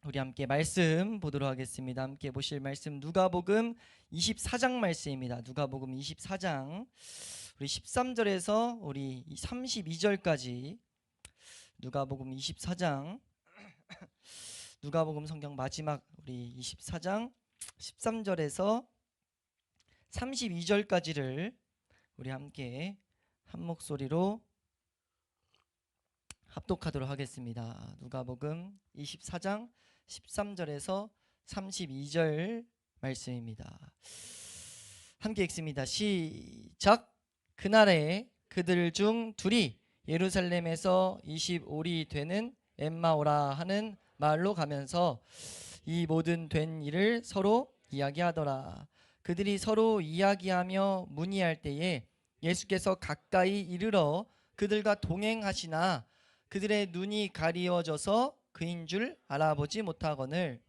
우리 함께 말씀 보도록 하겠습니다. 함께 보실 말씀 누가복음 24장 말씀입니다. 누가복음 24장 우리 13절에서 우리 32절까지 누가복음 24장 누가복음 성경 마지막 우리 24장 13절에서 32절까지를 우리 함께 한 목소리로 합독하도록 하겠습니다. 누가복음 24장 13절에서 32절 말씀입니다. 함께 읽습니다. 시작. 그날에 그들 중 둘이 예루살렘에서 25리 되는 엠마오라 하는 마을로 가면서 이 모든 된 일을 서로 이야기하더라. 그들이 서로 이야기하며 문의할 때에 예수께서 가까이 이르러 그들과 동행하시나 그들의 눈이 가리워져서 그인 줄 알아보지 못하거늘.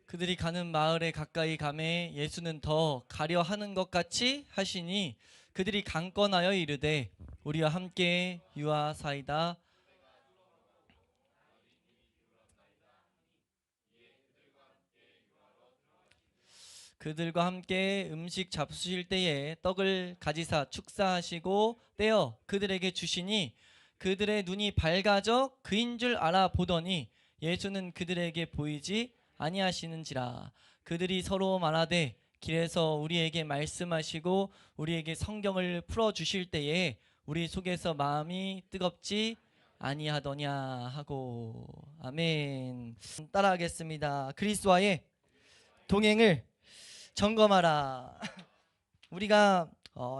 그들이 가는 마을에 가까이 가매 예수는 더 가려 하는 것 같이 하시니 그들이 강권하여 이르되 우리와 함께 유하사이다. 그들과 함께 음식 잡수실 때에 떡을 가지사 축사하시고 떼어 그들에게 주시니 그들의 눈이 밝아져 그인 줄 알아보더니 예수는 그들에게 보이지 아니하시는지라. 그들이 서로 말하되 길에서 우리에게 말씀하시고 우리에게 성경을 풀어주실 때에 우리 속에서 마음이 뜨겁지 아니하더냐 하고. 아멘. 따라하겠습니다. 그리스도와의 동행을 점검하라. 우리가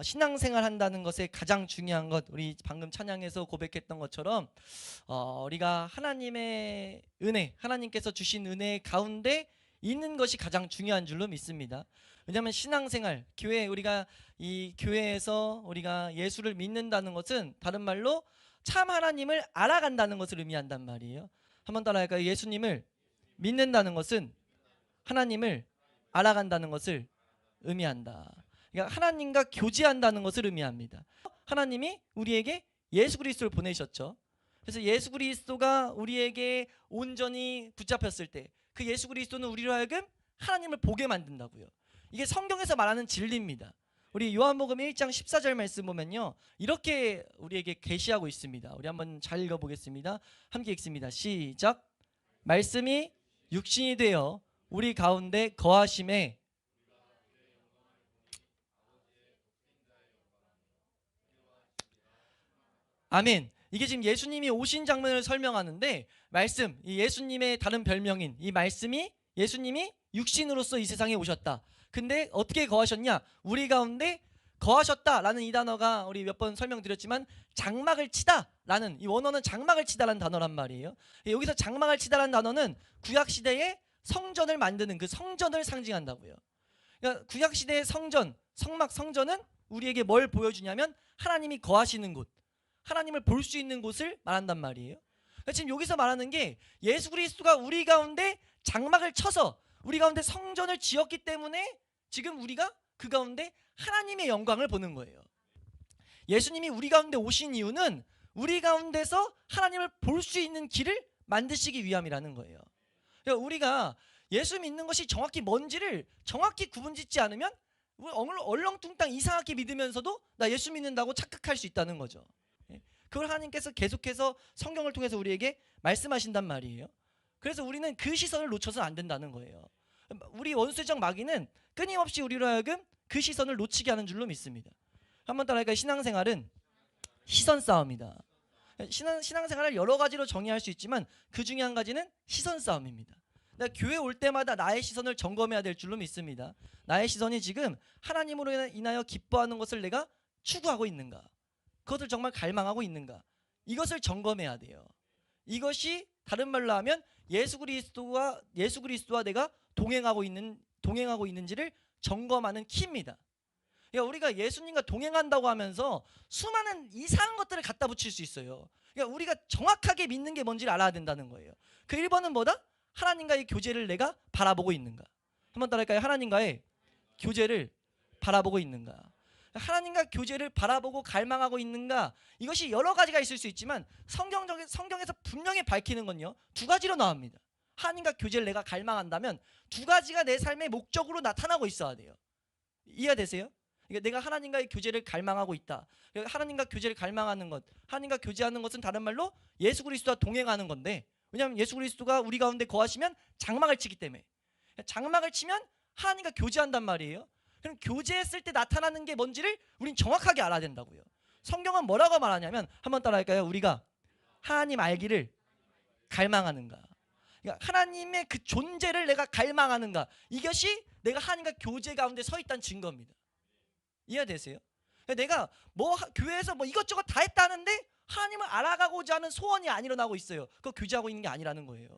신앙생활 한다는 것에 가장 중요한 것, 우리 방금 찬양에서 고백했던 것처럼 우리가 하나님의 은혜, 하나님께서 주신 은혜 가운데 있는 것이 가장 중요한 줄로 믿습니다. 왜냐하면 신앙생활, 교회, 우리가 이 교회에서 우리가 예수를 믿는다는 것은 다른 말로 참 하나님을 알아간다는 것을 의미한단 말이에요. 한번 따라할까요? 예수님을 믿는다는 것은 하나님을 알아간다는 것을 의미한다. 그러니까 하나님과 교제한다는 것을 의미합니다. 하나님이 우리에게 예수 그리스도를 보내셨죠. 그래서 예수 그리스도가 우리에게 온전히 붙잡혔을 때 그 예수 그리스도는 우리로 하여금 하나님을 보게 만든다고요. 이게 성경에서 말하는 진리입니다. 우리 요한복음 1장 14절 말씀 보면요, 이렇게 우리에게 계시하고 있습니다. 우리 한번 잘 읽어보겠습니다. 함께 읽습니다. 시작. 말씀이 육신이 되어 우리 가운데 거하심에. 아멘. 이게 지금 예수님이 오신 장면을 설명하는데, 말씀, 이 예수님의 다른 별명인 이 말씀이 예수님이 육신으로서 이 세상에 오셨다. 근데 어떻게 거하셨냐? 우리 가운데 거하셨다라는 이 단어가 우리 몇 번 설명드렸지만 장막을 치다라는, 이 원어는 장막을 치다라는 단어란 말이에요. 여기서 장막을 치다라는 단어는 구약 시대에 성전을 만드는 그 성전을 상징한다고요. 그러니까 구약 시대의 성전, 성막, 성전은 우리에게 뭘 보여주냐면 하나님이 거하시는 곳, 하나님을 볼 수 있는 곳을 말한단 말이에요. 지금 여기서 말하는 게 예수 그리스도가 우리 가운데 장막을 쳐서 우리 가운데 성전을 지었기 때문에 지금 우리가 그 가운데 하나님의 영광을 보는 거예요. 예수님이 우리 가운데 오신 이유는 우리 가운데서 하나님을 볼 수 있는 길을 만드시기 위함이라는 거예요. 그러니까 우리가 예수 믿는 것이 정확히 뭔지를 정확히 구분짓지 않으면 얼렁뚱땅 이상하게 믿으면서도 나 예수 믿는다고 착각할 수 있다는 거죠. 그걸 하나님께서 계속해서 성경을 통해서 우리에게 말씀하신단 말이에요. 그래서 우리는 그 시선을 놓쳐서는 안 된다는 거예요. 우리 원수적 마귀는 끊임없이 우리로 하여금 그 시선을 놓치게 하는 줄로 믿습니다. 한번 따라할까요? 신앙생활은 시선 싸움이다. 신앙생활을 여러 가지로 정의할 수 있지만 그 중에 한 가지는 시선 싸움입니다. 내가 교회 올 때마다 나의 시선을 점검해야 될 줄로 믿습니다. 나의 시선이 지금 하나님으로 인하여 기뻐하는 것을 내가 추구하고 있는가? 그것을 정말 갈망하고 있는가? 이것을 점검해야 돼요. 이것이 다른 말로 하면 예수 그리스도와 내가 동행하고 있는지를 점검하는 키입니다. 그러니까 우리가 예수님과 동행한다고 하면서 수많은 이상한 것들을 갖다 붙일 수 있어요. 그러니까 우리가 정확하게 믿는 게 뭔지를 알아야 된다는 거예요. 그 1번은 뭐다? 하나님과의 교제를 내가 바라보고 있는가? 한번 따라할까요? 하나님과의 교제를 바라보고 있는가? 하나님과 교제를 바라보고 갈망하고 있는가? 이것이 여러 가지가 있을 수 있지만 성경에서 분명히 밝히는 건요, 두 가지로 나옵니다. 하나님과 교제를 내가 갈망한다면 두 가지가 내 삶의 목적으로 나타나고 있어야 돼요. 이해되세요? 그러니까 내가 하나님과의 교제를 갈망하고 있다. 하나님과 교제를 갈망하는 것, 하나님과 교제하는 것은 다른 말로 예수 그리스도와 동행하는 건데, 왜냐하면 예수 그리스도가 우리 가운데 거하시면 장막을 치기 때문에, 장막을 치면 하나님과 교제한단 말이에요. 그럼 교제했을 때 나타나는 게 뭔지를 우린 정확하게 알아야 된다고요. 성경은 뭐라고 말하냐면, 한번 따라할까요? 우리가 하나님 알기를 갈망하는가? 그러니까 하나님의 그 존재를 내가 갈망하는가? 이것이 내가 하나님과 교제 가운데 서 있다는 증거입니다. 이해되세요? 내가 교회에서 이것저것 다 했다는데 하나님을 알아가고자 하는 소원이 안 일어나고 있어요. 그거 교제하고 있는 게 아니라는 거예요.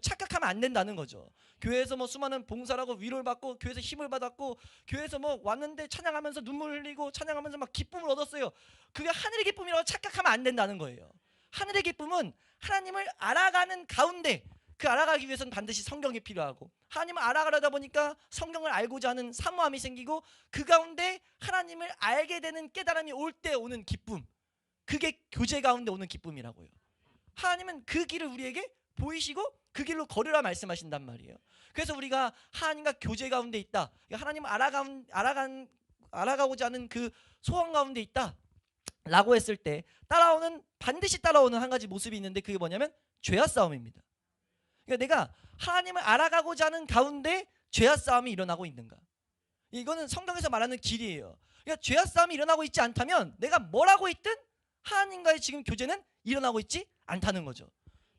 착각하면 안 된다는 거죠. 교회에서 수많은 봉사를 하고 위로를 받고 교회에서 힘을 받았고 교회에서 왔는데 찬양하면서 눈물 흘리고 찬양하면서 막 기쁨을 얻었어요. 그게 하늘의 기쁨이라고 착각하면 안 된다는 거예요. 하늘의 기쁨은 하나님을 알아가는 가운데, 그 알아가기 위해서는 반드시 성경이 필요하고, 하나님을 알아가려다 보니까 성경을 알고자 하는 사모함이 생기고, 그 가운데 하나님을 알게 되는 깨달음이 올 때 오는 기쁨, 그게 교제 가운데 오는 기쁨이라고요. 하나님은 그 길을 우리에게 보이시고 그 길로 걸으라 말씀하신단 말이에요. 그래서 우리가 하나님과 교제 가운데 있다, 하나님을 알아가고자 하는 그 소원 가운데 있다 라고 했을 때 반드시 따라오는 한 가지 모습이 있는데, 그게 뭐냐면 죄와 싸움입니다. 그러니까 내가 하나님을 알아가고자 하는 가운데 죄와 싸움이 일어나고 있는가? 이거는 성경에서 말하는 길이에요. 그러니까 죄와 싸움이 일어나고 있지 않다면 내가 뭘 하고 있든 하나님과의 지금 교제는 일어나고 있지 않다는 거죠.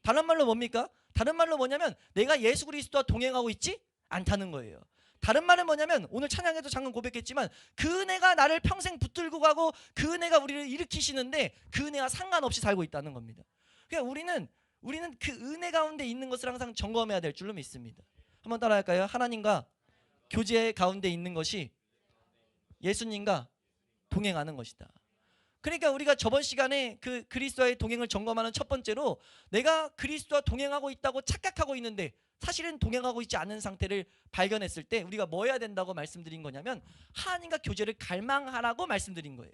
다른 말로 뭡니까? 다른 말로 뭐냐면 내가 예수 그리스도와 동행하고 있지 않다는 거예요. 다른 말은 뭐냐면, 오늘 찬양에도 잠깐 고백했지만 그 은혜가 나를 평생 붙들고 가고 그 은혜가 우리를 일으키시는데 그 은혜와 상관없이 살고 있다는 겁니다. 그러니까 우리는 그 은혜 가운데 있는 것을 항상 점검해야 될 줄로 믿습니다. 한번 따라할까요? 하나님과 교제 가운데 있는 것이 예수님과 동행하는 것이다. 그러니까 우리가 저번 시간에 그 그리스도와의 동행을 점검하는 첫 번째로, 내가 그리스도와 동행하고 있다고 착각하고 있는데 사실은 동행하고 있지 않은 상태를 발견했을 때 우리가 뭐 해야 된다고 말씀드린 거냐면, 하나님과 교제를 갈망하라고 말씀드린 거예요.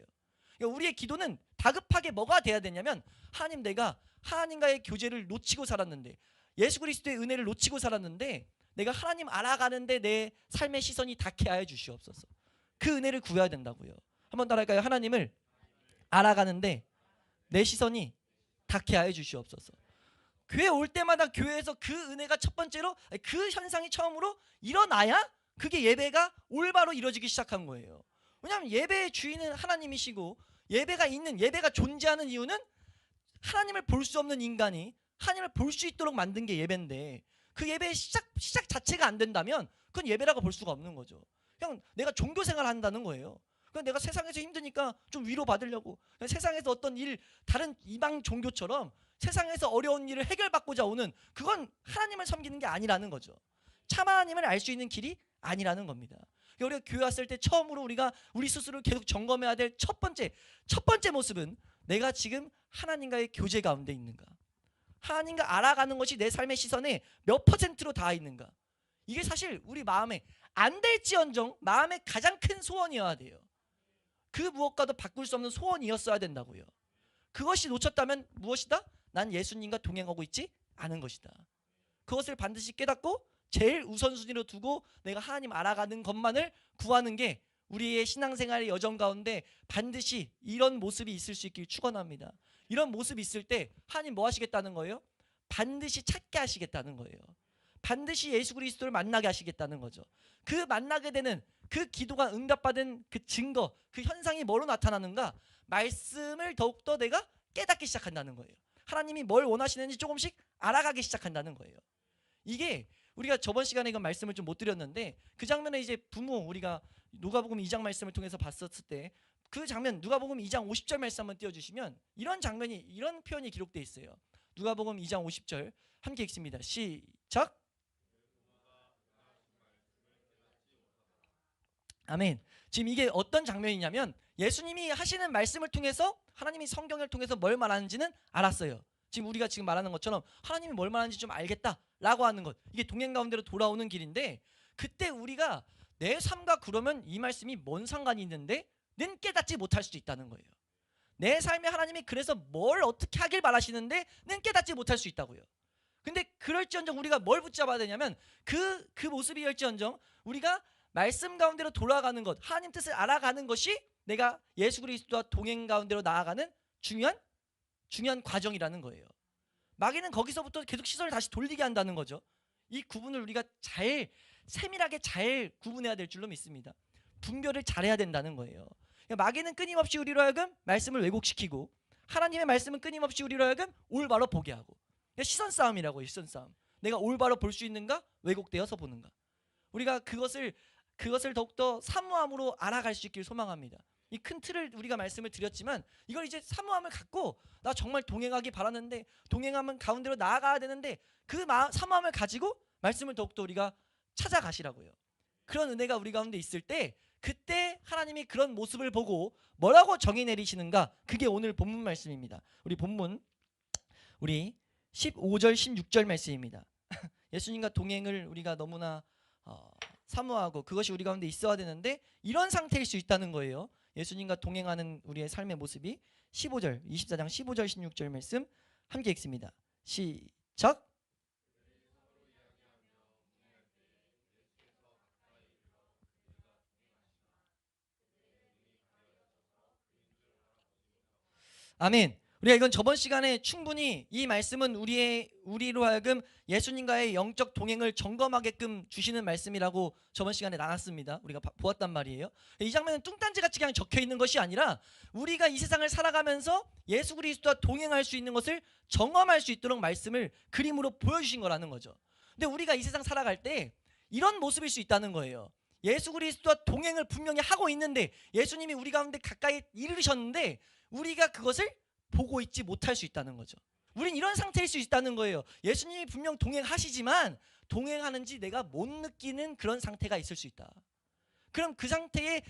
그러니까 우리의 기도는 다급하게 뭐가 돼야 되냐면, 하나님, 내가 하나님과의 교제를 놓치고 살았는데, 예수 그리스도의 은혜를 놓치고 살았는데 내가 하나님 알아가는데 내 삶의 시선이 닿게 하여 주시옵소서. 그 은혜를 구해야 된다고요. 한번 따라할까요? 하나님을 알아가는데 내 시선이 닿게 하여 주시옵소서. 교회 올 때마다 교회에서 그 은혜가 첫 번째로, 그 현상이 처음으로 일어나야 그게 예배가 올바로 이루어지기 시작한 거예요. 왜냐하면 예배의 주인은 하나님이시고, 예배가 존재하는 이유는 하나님을 볼 수 없는 인간이 하나님을 볼 수 있도록 만든 게 예배인데, 그 예배의 시작 자체가 안 된다면 그건 예배라고 볼 수가 없는 거죠. 그냥 내가 종교생활을 한다는 거예요. 그냥 내가 세상에서 힘드니까 좀 위로받으려고, 세상에서 어떤 다른 이방 종교처럼 세상에서 어려운 일을 해결받고자 오는, 그건 하나님을 섬기는 게 아니라는 거죠. 참 하나님을 알 수 있는 길이 아니라는 겁니다. 우리가 교회 왔을 때 처음으로 우리가 우리 스스로를 계속 점검해야 될 첫 번째 모습은, 내가 지금 하나님과의 교제 가운데 있는가? 하나님과 알아가는 것이 내 삶의 시선에 몇 퍼센트로 닿아 있는가. 이게 사실 우리 마음에 안 될지언정 마음의 가장 큰 소원이어야 돼요. 그 무엇과도 바꿀 수 없는 소원이었어야 된다고요. 그것이 놓쳤다면 무엇이다? 난 예수님과 동행하고 있지 않은 것이다. 그것을 반드시 깨닫고 제일 우선순위로 두고 내가 하나님 알아가는 것만을 구하는 게 우리의 신앙생활의 여정 가운데 반드시 이런 모습이 있을 수 있길 축원합니다. 이런 모습이 있을 때 하나님 뭐 하시겠다는 거예요? 반드시 찾게 하시겠다는 거예요. 반드시 예수 그리스도를 만나게 하시겠다는 거죠. 그 만나게 되는 그 기도가 응답받은 그 증거, 그 현상이 뭐로 나타나는가? 말씀을 더욱더 내가 깨닫기 시작한다는 거예요. 하나님이 뭘 원하시는지 조금씩 알아가기 시작한다는 거예요. 이게 우리가 저번 시간에 이건 말씀을 좀 못 드렸는데, 그 장면에 이제 부모, 우리가 누가복음 2장 말씀을 통해서 봤었을 때 그 장면, 누가복음 2장 50절 말씀 한번 띄워주시면 이런 장면이, 이런 표현이 기록되어 있어요. 누가복음 2장 50절 함께 읽습니다. 시작. 아멘. 지금 이게 어떤 장면이냐면 예수님이 하시는 말씀을 통해서 하나님이 성경을 통해서 뭘 말하는지는 알았어요. 지금 우리가 지금 말하는 것처럼 하나님이 뭘 말하는지 좀 알겠다라고 하는 것, 이게 동행 가운데로 돌아오는 길인데, 그때 우리가 내 삶과 그러면 이 말씀이 뭔 상관이 있는데 는 깨닫지 못할 수도 있다는 거예요. 내 삶에 하나님이 그래서 뭘 어떻게 하길 바라시는데 는 깨닫지 못할 수 있다고요. 근데 그럴지언정 우리가 뭘 붙잡아야 되냐면 그 모습이었지언정 우리가 말씀 가운데로 돌아가는 것, 하나님 뜻을 알아가는 것이 내가 예수 그리스도와 동행 가운데로 나아가는 중요한 과정이라는 거예요. 마귀는 거기서부터 계속 시선을 다시 돌리게 한다는 거죠. 이 구분을 우리가 잘 세밀하게 잘 구분해야 될 줄로 믿습니다. 분별을 잘해야 된다는 거예요. 마귀는 끊임없이 우리로 하여금 말씀을 왜곡시키고, 하나님의 말씀은 끊임없이 우리로 하여금 올바로 보게 하고, 시선 싸움이라고요. 시선 싸움. 내가 올바로 볼 수 있는가, 왜곡되어서 보는가. 우리가 그것을 더욱더 사모함으로 알아갈 수 있길 소망합니다. 이 큰 틀을 우리가 말씀을 드렸지만 이걸 이제 사모함을 갖고 나 정말 동행하기 바라는데, 동행하면 가운데로 나아가야 되는데, 그 사모함을 가지고 말씀을 더욱더 우리가 찾아가시라고요. 그런 은혜가 우리 가운데 있을 때 그때 하나님이 그런 모습을 보고 뭐라고 정의 내리시는가, 그게 오늘 본문 말씀입니다. 우리 본문 우리 15절 16절 말씀입니다. 예수님과 동행을 우리가 너무나 사모하고 그것이 우리 가운데 있어야 되는데 이런 상태일 수 있다는 거예요. 예수님과 동행하는 우리의 삶의 모습이 15절 24장 15절 16절 말씀 함께 읽습니다. 시작. 아멘. 우리가 이건 저번 시간에 충분히 이 말씀은 우리로 하여금 예수님과의 영적 동행을 점검하게끔 주시는 말씀이라고 저번 시간에 나눴습니다. 우리가 보았단 말이에요. 이 장면은 뚱딴지같이 그냥 적혀 있는 것이 아니라 우리가 이 세상을 살아가면서 예수 그리스도와 동행할 수 있는 것을 경험할 수 있도록 말씀을 그림으로 보여주신 거라는 거죠. 근데 우리가 이 세상 살아갈 때 이런 모습일 수 있다는 거예요. 예수 그리스도와 동행을 분명히 하고 있는데, 예수님이 우리 가운데 가까이 이르셨는데 우리가 그것을 보고 있지 못할 수 있다는 거죠. 우린 이런 상태일 수 있다는 거예요. 예수님이 분명 동행하시지만 동행하는지 내가 못 느끼는 그런 상태가 있을 수 있다. 그럼 그 상태의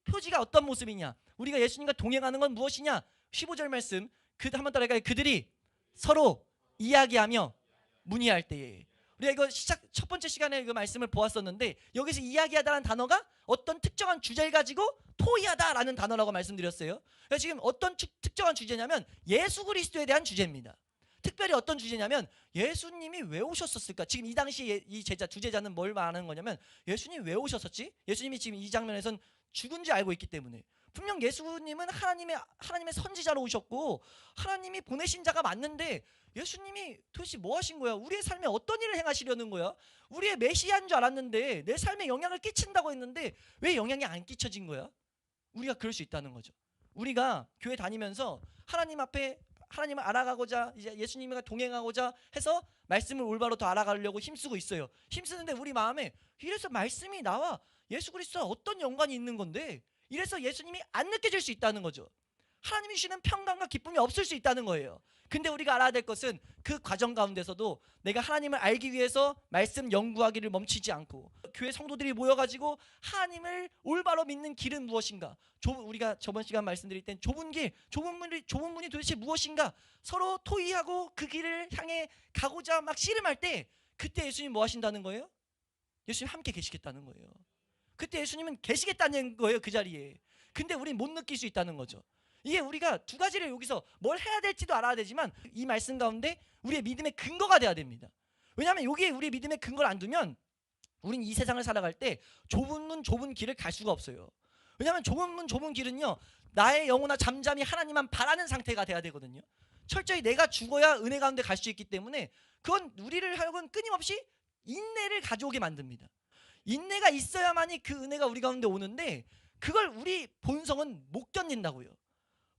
표지가 어떤 모습이냐? 우리가 예수님과 동행하는 건 무엇이냐? 15절 말씀 한번 따라갈까요? 그들이 서로 이야기하며 문의할 때에. 우리가 이거 첫 번째 시간에 그 말씀을 보았었는데, 여기서 이야기하다라는 단어가 어떤 특정한 주제를 가지고 토의하다라는 단어라고 말씀드렸어요. 그래서 지금 어떤 특정한 주제냐면 예수 그리스도에 대한 주제입니다. 특별히 어떤 주제냐면 예수님이 왜 오셨었을까? 지금 이 당시에 이 주제자는 뭘 말하는 거냐면 예수님이 왜 오셨었지? 예수님이 지금 이 장면에선 죽은 줄 알고 있기 때문에, 분명 예수님은 하나님의 선지자로 오셨고 하나님이 보내신 자가 맞는데 예수님이 도대체 뭐 하신 거야? 우리의 삶에 어떤 일을 행하시려는 거야? 우리의 메시아인 줄 알았는데, 내 삶에 영향을 끼친다고 했는데 왜 영향이 안 끼쳐진 거야? 우리가 그럴 수 있다는 거죠. 우리가 교회 다니면서 하나님 앞에 하나님을 알아가고자, 이제 예수님과 동행하고자 해서 말씀을 올바로 더 알아가려고 힘쓰고 있어요. 힘쓰는데 우리 마음에 이래서 말씀이 나와 예수 그리스도와 어떤 연관이 있는 건데, 이래서 예수님이 안 느껴질 수 있다는 거죠. 하나님이 주시는 평강과 기쁨이 없을 수 있다는 거예요. 근데 우리가 알아야 될 것은 그 과정 가운데서도 내가 하나님을 알기 위해서 말씀 연구하기를 멈추지 않고 교회 성도들이 모여가지고 하나님을 올바로 믿는 길은 무엇인가, 우리가 저번 시간 말씀드릴 땐 좁은 문이 도대체 무엇인가 서로 토의하고 그 길을 향해 가고자 막 씨름할 때, 그때 예수님 뭐 하신다는 거예요? 예수님 함께 계시겠다는 거예요. 그때 예수님은 계시겠다는 거예요, 그 자리에. 근데 우린 못 느낄 수 있다는 거죠. 이게 우리가 두 가지를 여기서 뭘 해야 될지도 알아야 되지만 이 말씀 가운데 우리의 믿음의 근거가 돼야 됩니다. 왜냐하면 여기에 우리의 믿음의 근거를 안 두면 우린 이 세상을 살아갈 때 좁은 문 좁은 길을 갈 수가 없어요. 왜냐하면 좁은 문 좁은 길은요, 나의 영혼아 잠잠히 하나님만 바라는 상태가 돼야 되거든요. 철저히 내가 죽어야 은혜 가운데 갈 수 있기 때문에 그건 우리를 하여금 끊임없이 인내를 가져오게 만듭니다. 인내가 있어야만이 그 은혜가 우리 가운데 오는데 그걸 우리 본성은 못 견딘다고요.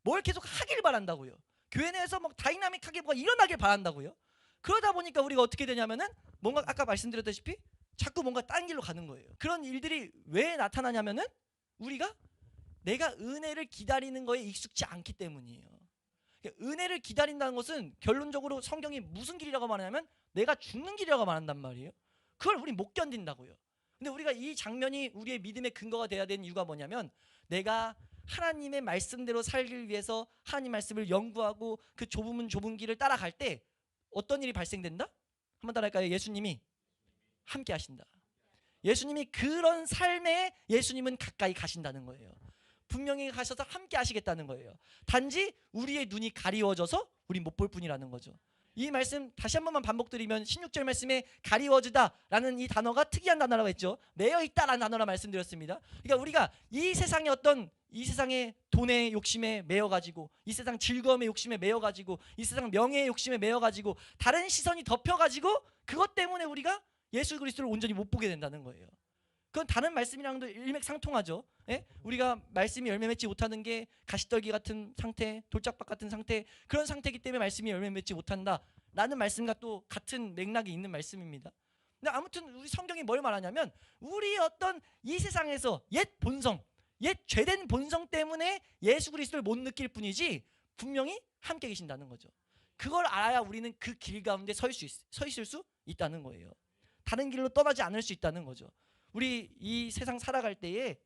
뭘 계속 하길 바란다고요. 교회 내에서 막 다이나믹하게 뭐가 일어나길 바란다고요. 그러다 보니까 우리가 어떻게 되냐면은 뭔가 아까 말씀드렸다시피 자꾸 뭔가 딴 길로 가는 거예요. 그런 일들이 왜 나타나냐면은 우리가 내가 은혜를 기다리는 거에 익숙지 않기 때문이에요. 은혜를 기다린다는 것은 결론적으로 성경이 무슨 길이라고 말하냐면 내가 죽는 길이라고 말한단 말이에요. 그걸 우리 못 견딘다고요. 근데 우리가 이 장면이 우리의 믿음의 근거가 돼야 되는 이유가 뭐냐면 내가 하나님의 말씀대로 살기 위해서 하나님 말씀을 연구하고 그 좁은 길을 따라갈 때 어떤 일이 발생된다? 한번 따라할까요? 예수님이 함께 하신다. 예수님이 그런 삶에 예수님은 가까이 가신다는 거예요. 분명히 가셔서 함께 하시겠다는 거예요. 단지 우리의 눈이 가리워져서 우리 못 볼 뿐이라는 거죠. 이 말씀 다시 한 번만 반복드리면 16절 말씀에 가리워지다라는 이 단어가 특이한 단어라고 했죠. 매여있다라는 단어라 말씀드렸습니다. 그러니까 우리가 이 세상의 돈의 욕심에 매여가지고, 이 세상 즐거움의 욕심에 매여가지고, 이 세상 명예의 욕심에 매여가지고 다른 시선이 덮여가지고 그것 때문에 우리가 예수 그리스도를 온전히 못 보게 된다는 거예요. 그건 다른 말씀이랑도 일맥상통하죠. 예? 우리가 말씀이 열매 맺지 못하는 게 가시떨기 같은 상태, 돌짝박 같은 상태, 그런 상태이기 때문에 말씀이 열매 맺지 못한다 라는 말씀과 또 같은 맥락이 있는 말씀입니다. 근데 아무튼 우리 성경이 뭘 말하냐면 우리 어떤 이 세상에서 옛 본성, 옛 죄된 본성 때문에 예수 그리스도를 못 느낄 뿐이지 분명히 함께 계신다는 거죠. 그걸 알아야 우리는 그 길 가운데 서 있을 수 있다는 거예요. 다른 길로 떠나지 않을 수 있다는 거죠. 우리 이 세상 살아갈 때에,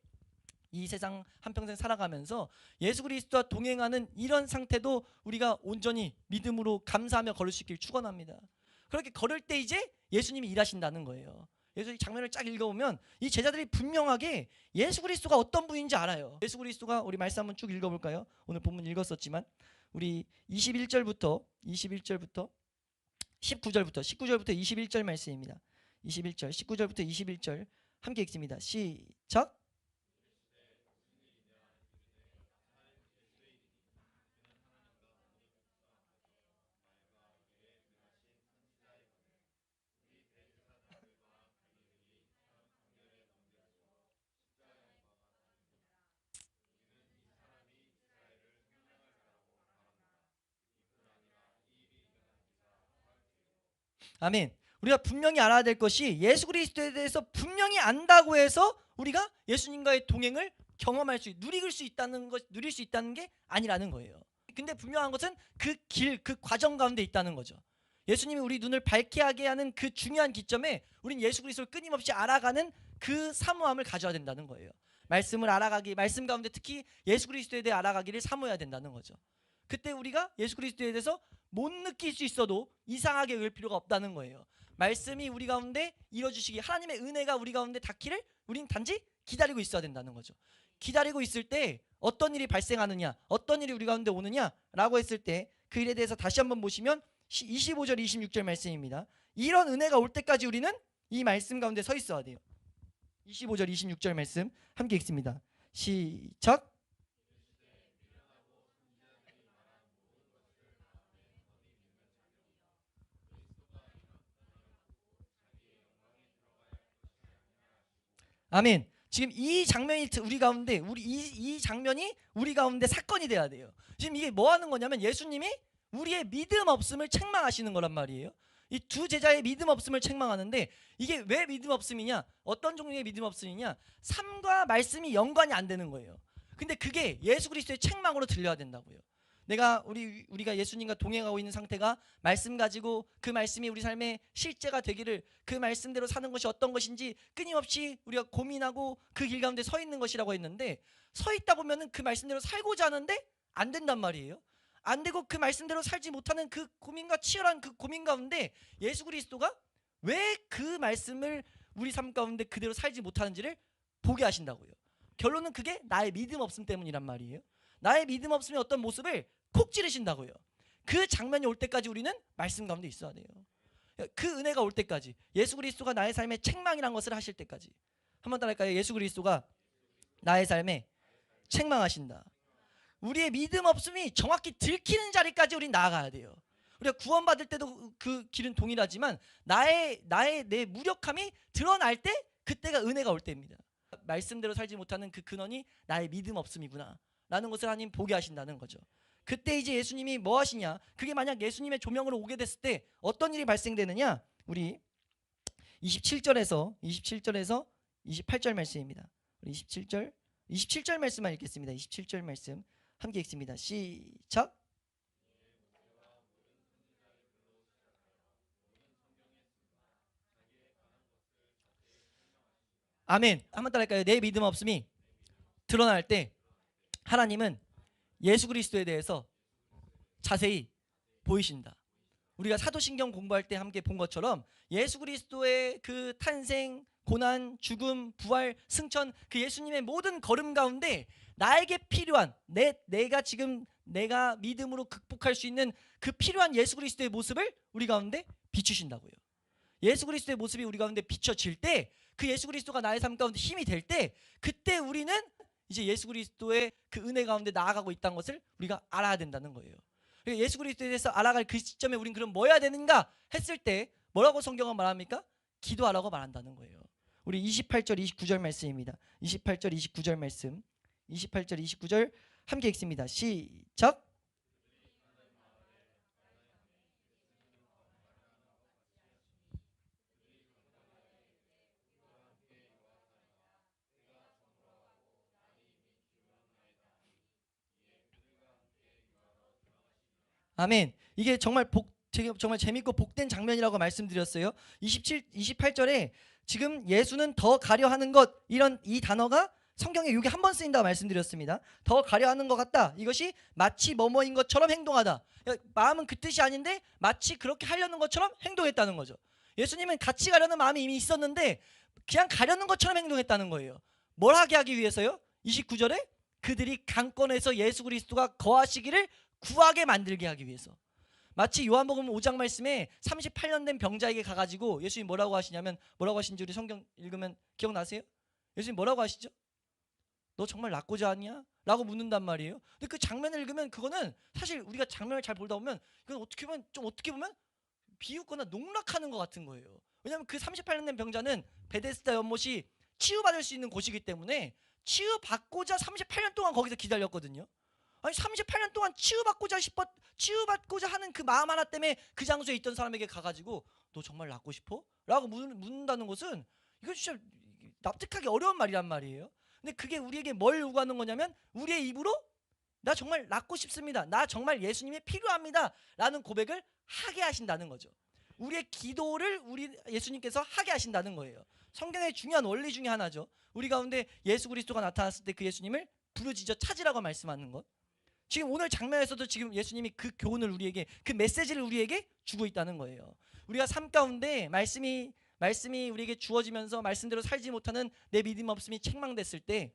이 세상 한평생 살아가면서 예수 그리스도와 동행하는 이런 상태도 우리가 온전히 믿음으로 감사하며 걸을 수 있길 축원합니다. 그렇게 걸을 때 이제 예수님이 일하신다는 거예요. 그래서 이 장면을 쫙 읽어보면 이 제자들이 분명하게 예수 그리스도가 어떤 분인지 알아요. 예수 그리스도가, 우리 말씀 한번 쭉 읽어볼까요? 오늘 본문 읽었었지만 우리 19절부터 19절부터 21절 말씀입니다. 19절부터 21절 함께 읽습니다. 시작. 아멘. 우리가 분명히 알아야 될 것이 예수 그리스도에 대해서 분명히 안다고 해서 우리가 예수님과의 동행을 경험할 수, 누릴 수 있다는 게 아니라는 거예요. 근데 분명한 것은 그 길, 그 과정 가운데 있다는 거죠. 예수님이 우리 눈을 밝게 하게 하는 그 중요한 기점에 우린 예수 그리스도를 끊임없이 알아가는 그 사모함을 가져야 된다는 거예요. 말씀을 알아가기, 말씀 가운데 특히 예수 그리스도에 대해 알아가기를 사모해야 된다는 거죠. 그때 우리가 예수 그리스도에 대해서 못 느낄 수 있어도 이상하게 을 필요가 없다는 거예요. 말씀이 우리 가운데 이루어지시기, 하나님의 은혜가 우리 가운데 닿기를 우린 단지 기다리고 있어야 된다는 거죠. 기다리고 있을 때 어떤 일이 발생하느냐, 어떤 일이 우리 가운데 오느냐라고 했을 때 그 일에 대해서 다시 한번 보시면 25절 26절 말씀입니다. 이런 은혜가 올 때까지 우리는 이 말씀 가운데 서 있어야 돼요. 25절 26절 말씀 함께 읽습니다. 시작. 아멘. 지금 이 장면이 우리 가운데 이 장면이 우리 가운데 사건이 돼야 돼요. 지금 이게 뭐 하는 거냐면 예수님이 우리의 믿음 없음을 책망하시는 거란 말이에요. 이 두 제자의 믿음 없음을 책망하는데 이게 왜 믿음 없음이냐? 어떤 종류의 믿음 없음이냐? 삶과 말씀이 연관이 안 되는 거예요. 근데 그게 예수 그리스도의 책망으로 들려야 된다고요. 우리가 예수님과 동행하고 있는 상태가 말씀 가지고 그 말씀이 우리 삶의 실제가 되기를, 그 말씀대로 사는 것이 어떤 것인지 끊임없이 우리가 고민하고 그 길 가운데 서 있는 것이라고 했는데, 서 있다 보면은 그 말씀대로 살고자 하는데 안 된단 말이에요. 안 되고 그 말씀대로 살지 못하는 그 고민과 치열한 그 고민 가운데 예수 그리스도가 왜 그 말씀을 우리 삶 가운데 그대로 살지 못하는지를 보게 하신다고요. 결론은 그게 나의 믿음 없음 때문이란 말이에요. 나의 믿음 없음의 어떤 모습을 콕 찌르신다고요. 그 장면이 올 때까지 우리는 말씀 가운데 있어야 돼요. 그 은혜가 올 때까지, 예수 그리스도가 나의 삶에 책망이란 것을 하실 때까지. 한번 따라할까요? 예수 그리스도가 나의 삶에 책망하신다. 우리의 믿음 없음이 정확히 들키는 자리까지 우린 나아가야 돼요. 우리가 구원받을 때도 그 길은 동일하지만 내 무력함이 드러날 때, 그때가 은혜가 올 때입니다. 말씀대로 살지 못하는 그 근원이 나의 믿음 없음이구나 라는 것을 하나님 보게 하신다는 거죠. 그때 이제 예수님이 뭐 하시냐, 그게 만약 예수님의 조명으로 오게 됐을 때 어떤 일이 발생되느냐, 우리 27절에서 28절 말씀입니다. 우리 27절 말씀만 읽겠습니다. 27절 말씀 함께 읽습니다. 시작. 아멘. 한번 따라할까요? 내 믿음 없음이 드러날 때 하나님은 예수 그리스도에 대해서 자세히 보이신다. 우리가 사도신경 공부할 때 함께 본 것처럼 예수 그리스도의 그 탄생, 고난, 죽음, 부활, 승천, 그 예수님의 모든 걸음 가운데 나에게 필요한 내가 믿음으로 극복할 수 있는 그 필요한 예수 그리스도의 모습을 우리 가운데 비추신다고요. 예수 그리스도의 모습이 우리 가운데 비춰질 때, 그 예수 그리스도가 나의 삶 가운데 힘이 될 때, 그때 우리는 이제 예수 그리스도의 그 은혜 가운데 나아가고 있다는 것을 우리가 알아야 된다는 거예요. 예수 그리스도에 대해서 알아갈 그 시점에 우린 그럼 뭐 해야 되는가 했을 때 뭐라고 성경은 말합니까? 기도하라고 말한다는 거예요. 우리 28절 29절 말씀입니다. 28절 29절 말씀, 28절 29절 함께 읽습니다. 시작. 아멘. 이게 정말 정말 재밌고 복된 장면이라고 말씀드렸어요. 28절에 지금 예수는 더 가려 하는 것, 이 단어가 성경에 이게 한 번 쓰인다고 말씀드렸습니다. 더 가려 하는 것 같다. 이것이 마치 뭐뭐인 것처럼 행동하다. 마음은 그 뜻이 아닌데 마치 그렇게 하려는 것처럼 행동했다는 거죠. 예수님은 같이 가려는 마음이 이미 있었는데 그냥 가려는 것처럼 행동했다는 거예요. 뭘 하게 하기 위해서요? 29절에 그들이 강권에서 예수 그리스도가 거하시기를 구하게 만들게 하기 위해서. 마치 요한복음 5장 말씀에 38년 된 병자에게 가가지고 예수님 뭐라고 하시냐면, 뭐라고 하신지 우리 성경 읽으면 기억나세요? 예수님 뭐라고 하시죠? 너 정말 낫고자 하냐? 라고 묻는단 말이에요. 근데 그 장면을 읽으면 그거는 사실 우리가 장면을 잘 보다 보면 이건 어떻게 보면 비웃거나 농락하는 것 같은 거예요. 왜냐하면 그 38년 된 병자는 베데스다 연못이 치유받을 수 있는 곳이기 때문에 치유받고자 38년 동안 거기서 기다렸거든요. 아니 38년 동안 치유받고자 하는 그 마음 하나 때문에 그 장소에 있던 사람에게 가가지고 너 정말 낫고 싶어? 라고 묻는다는 것은 이거 진짜 납득하기 어려운 말이란 말이에요. 근데 그게 우리에게 뭘 요구하는 거냐면 우리의 입으로 나 정말 낫고 싶습니다, 나 정말 예수님이 필요합니다 라는 고백을 하게 하신다는 거죠. 우리의 기도를 예수님께서 하게 하신다는 거예요. 성경의 중요한 원리 중에 하나죠. 우리 가운데 예수 그리스도가 나타났을 때 그 예수님을 부르짖어 찾으라고 말씀하는 것. 지금 오늘 장면에서도 지금 예수님이 그 교훈을 우리에게, 그 메시지를 우리에게 주고 있다는 거예요. 우리가 삶 가운데 말씀이 우리에게 주어지면서 말씀대로 살지 못하는 내 믿음 없음이 책망됐을 때,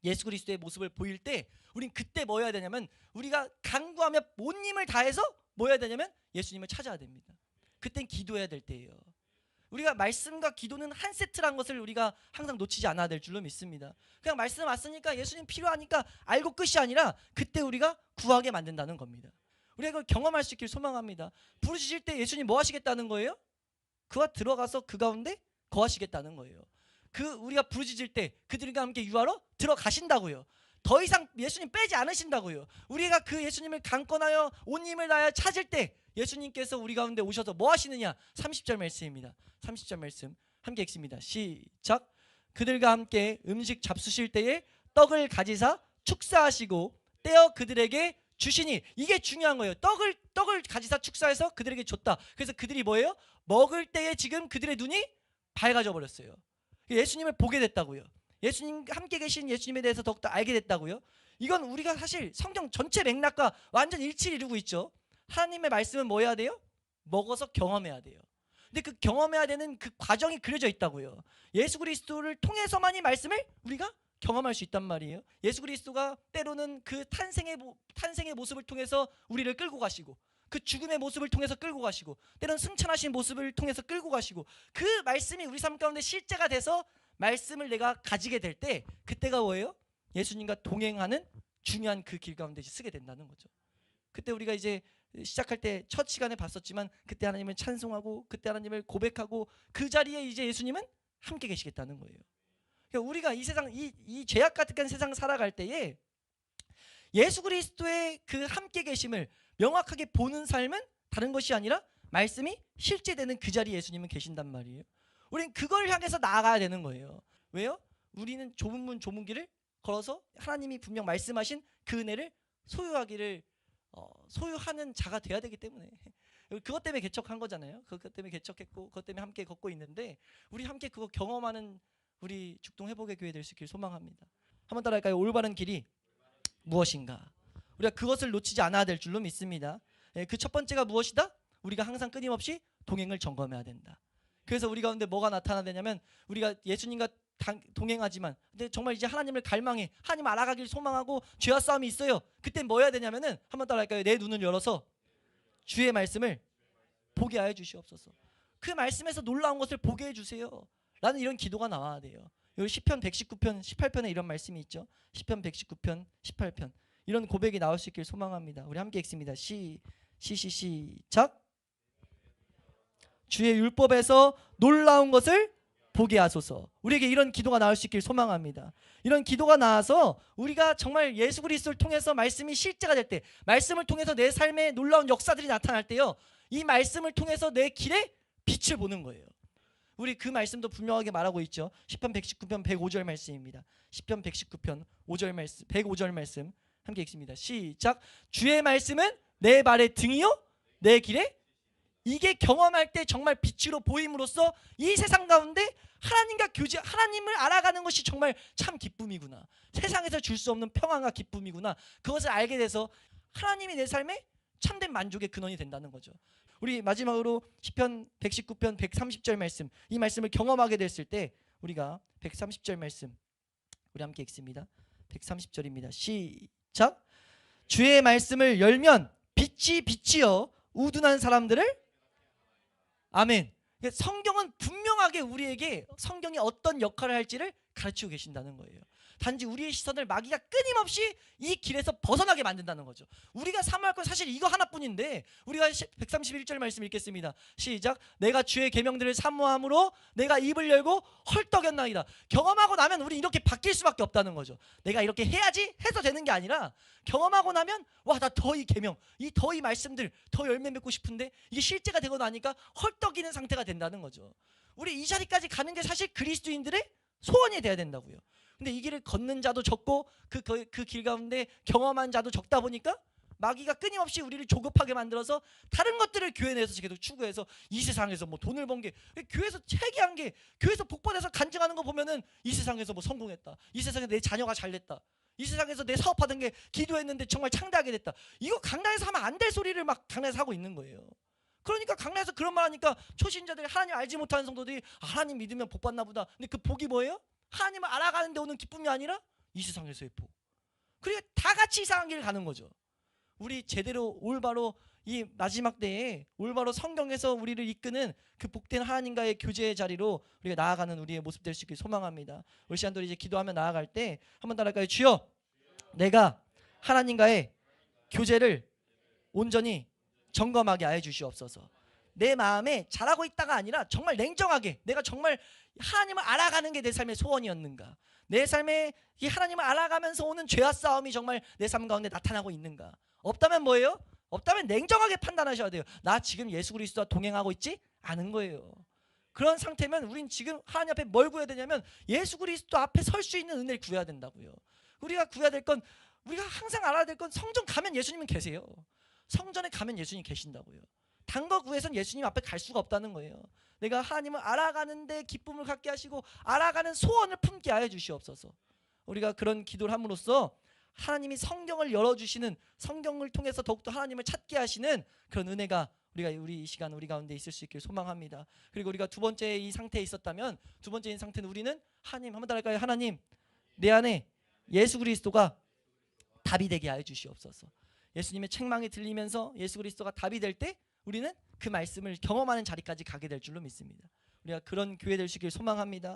예수 그리스도의 모습을 보일 때 우린 그때 뭐 해야 되냐면, 우리가 간구하며 온 힘을 다해서 뭐 해야 되냐면 예수님을 찾아야 됩니다. 그땐 기도해야 될 때예요. 우리가 말씀과 기도는 한 세트란 것을 우리가 항상 놓치지 않아야 될 줄로 믿습니다. 그냥 말씀 왔으니까 예수님 필요하니까 알고 끝이 아니라 그때 우리가 구하게 만든다는 겁니다. 우리가 그걸 경험할 수 있길 소망합니다. 부르짖을 때 예수님 뭐 하시겠다는 거예요? 그와 들어가서 그 가운데 거하시겠다는 거예요. 우리가 부르짖을 때 그들과 함께 유하러 들어가신다고요. 더 이상 예수님 빼지 않으신다고요. 우리가 그 예수님을 강권하여 온 힘을 다하여 찾을 때 예수님께서 우리 가운데 오셔서 뭐 하시느냐? 30절 말씀입니다. 30절 말씀 함께 읽습니다. 시작. 그들과 함께 음식 잡수실 때에 떡을 가지사 축사하시고 떼어 그들에게 주시니. 이게 중요한 거예요. 떡을 가지사 축사해서 그들에게 줬다. 그래서 그들이 뭐예요? 먹을 때에 지금 그들의 눈이 밝아져 버렸어요. 예수님을 보게 됐다고요. 예수님 함께 계신 예수님에 대해서 더욱더 알게 됐다고요. 이건 우리가 사실 성경 전체 맥락과 완전 일치를 이루고 있죠. 하나님의 말씀은 뭐 해야 돼요? 먹어서 경험해야 돼요. 근데 그 경험해야 되는 그 과정이 그려져 있다고요. 예수 그리스도를 통해서만이 말씀을 우리가 경험할 수 있단 말이에요. 예수 그리스도가 때로는 그 탄생의 모습을 통해서 우리를 끌고 가시고, 그 죽음의 모습을 통해서 끌고 가시고, 때로는 승천하신 모습을 통해서 끌고 가시고, 그 말씀이 우리 삶 가운데 실제가 돼서 말씀을 내가 가지게 될 때, 그때가 뭐예요? 예수님과 동행하는 중요한 그 길 가운데 쓰게 된다는 거죠. 그때 우리가 이제 시작할 때 첫 시간에 봤었지만, 그때 하나님을 찬송하고 그때 하나님을 고백하고 그 자리에 이제 예수님은 함께 계시겠다는 거예요. 그러니까 우리가 이 세상, 이 죄악 같은 세상 살아갈 때에 예수 그리스도의 그 함께 계심을 명확하게 보는 삶은 다른 것이 아니라 말씀이 실제되는 그 자리에 예수님은 계신단 말이에요. 우리는 그걸 향해서 나아가야 되는 거예요. 왜요? 우리는 좁은 문 좁은 길을 걸어서 하나님이 분명 말씀하신 그 은혜를 소유하는 자가 돼야 되기 때문에, 그것 때문에 개척한 거잖아요. 그것 때문에 개척했고 그것 때문에 함께 걷고 있는데, 우리 함께 그거 경험하는 우리 죽동 회복의 교회 될 수 있길 소망합니다. 한번 따라할까요? 올바른 길이 무엇인가? 우리가 그것을 놓치지 않아야 될 줄로 믿습니다. 그 첫 번째가 무엇이다? 우리가 항상 끊임없이 동행을 점검해야 된다. 그래서 우리 가운데 뭐가 나타나냐면, 우리가 예수님과 동행하지만 근데 정말 이제 하나님을 갈망해, 하나님 알아가길 소망하고 죄와 싸움이 있어요. 그때 뭐 해야 되냐면은, 한번 따라할까요? 내 눈을 열어서 주의 말씀을 보게 하여 주시옵소서. 그 말씀에서 놀라운 것을 보게 해주세요 라는 이런 기도가 나와야 돼요. 여기 시편 119편 18편에 이런 말씀이 있죠. 시편 119편 18편 이런 고백이 나올 수 있길 소망합니다. 우리 함께 읽습니다. 시작. 주의 율법에서 놀라운 것을 보게 하소서. 우리에게 이런 기도가 나올 수 있길 소망합니다. 이런 기도가 나와서 우리가 정말 예수 그리스도를 통해서 말씀이 실제가 될 때, 말씀을 통해서 내 삶에 놀라운 역사들이 나타날 때요, 이 말씀을 통해서 내 길에 빛을 보는 거예요. 우리 그 말씀도 분명하게 말하고 있죠. 시편 119편 105절 말씀입니다. 시편 119편 5절 말씀, 105절 말씀 함께 읽습니다. 시작. 주의 말씀은 내 발의 등이요 내 길에. 이게 경험할 때 정말 빛으로 보임으로써 이 세상 가운데 하나님과 교제, 하나님을 알아가는 것이 정말 참 기쁨이구나, 세상에서 줄 수 없는 평안과 기쁨이구나, 그것을 알게 돼서 하나님이 내 삶에 참된 만족의 근원이 된다는 거죠. 우리 마지막으로 시편 119편 130절 말씀, 이 말씀을 경험하게 됐을 때 우리가 130절 말씀 우리 함께 읽습니다. 130절입니다. 시작. 주의 말씀을 열면 빛이여 우둔한 사람들을. 아멘. 성경은 분명하게 우리에게 성경이 어떤 역할을 할지를 가르치고 계신다는 거예요. 단지 우리의 시선을 마귀가 끊임없이 이 길에서 벗어나게 만든다는 거죠. 우리가 사모할 건 사실 이거 하나뿐인데, 우리가 131절 말씀 읽겠습니다. 시작. 내가 주의 계명들을 사모함으로 내가 입을 열고 헐떡였나이다. 경험하고 나면 우리 이렇게 바뀔 수밖에 없다는 거죠. 내가 이렇게 해야지 해서 되는 게 아니라, 경험하고 나면 와, 나 더 이 계명, 더 이 말씀들 더 열매 맺고 싶은데, 이게 실제가 되고 나니까 헐떡이는 상태가 된다는 거죠. 우리 이 자리까지 가는 게 사실 그리스도인들의 소원이 돼야 된다고요. 근데 이 길을 걷는 자도 적고 그 길 가운데 경험한 자도 적다 보니까 마귀가 끊임없이 우리를 조급하게 만들어서 다른 것들을 교회 내에서 계속 추구해서 이 세상에서 뭐 돈을 번 게, 교회에서 회개한 게, 교회에서 복받아서 간증하는 거 보면은 이 세상에서 뭐 성공했다, 이 세상에 내 자녀가 잘 됐다, 이 세상에서 내 사업하던 게 기도했는데 정말 창대하게 됐다, 이거 강단에서 하면 안 될 소리를 막 강단에서 하고 있는 거예요. 그러니까 강단에서 그런 말 하니까 초신자들이, 하나님 알지 못하는 성도들이 하나님 믿으면 복 받나 보다. 근데 그 복이 뭐예요? 하나님을 알아가는 데 오는 기쁨이 아니라 이 세상에서의 복. 그러니까 다 같이 이상한 길을 가는 거죠. 우리 제대로 올바로 이 마지막 때에 올바로 성경에서 우리를 이끄는 그 복된 하나님과의 교제의 자리로 우리가 나아가는 우리의 모습 될 수 있길 소망합니다. 우리 시간들이 이제 기도하며 나아갈 때 한번 따라할까요? 주여, 내가 하나님과의 교제를 온전히 점검하게 하여 주시옵소서. 내 마음에 잘하고 있다가 아니라 정말 냉정하게 내가 정말 하나님을 알아가는 게 내 삶의 소원이었는가, 내 삶에 이 하나님을 알아가면서 오는 죄와 싸움이 정말 내 삶 가운데 나타나고 있는가. 없다면 뭐예요? 없다면 냉정하게 판단하셔야 돼요. 나 지금 예수 그리스도와 동행하고 있지 않은 거예요. 그런 상태면 우린 지금 하나님 앞에 뭘 구해야 되냐면 예수 그리스도 앞에 설 수 있는 은혜를 구해야 된다고요. 우리가 구해야 될 건, 우리가 항상 알아야 될 건, 성전 가면 예수님은 계세요. 성전에 가면 예수님 계신다고요. 단 거 구해선 예수님 앞에 갈 수가 없다는 거예요. 내가 하나님을 알아가는데 기쁨을 갖게 하시고 알아가는 소원을 품게 하여 주시옵소서. 우리가 그런 기도를 함으로써 하나님이 성경을 열어주시는, 성경을 통해서 더욱더 하나님을 찾게 하시는 그런 은혜가 우리 이 시간 우리 가운데 있을 수 있길 소망합니다. 그리고 우리가 두 번째 이 상태에 있었다면, 두 번째 이 상태는 우리는 하나님, 한번 더 할까요? 하나님, 내 안에 예수 그리스도가 답이 되게 하여 주시옵소서. 예수님의 책망이 들리면서 예수 그리스도가 답이 될 때 우리는 그 말씀을 경험하는 자리까지 가게 될 줄로 믿습니다. 우리가 그런 교회 될 수 있길 소망합니다.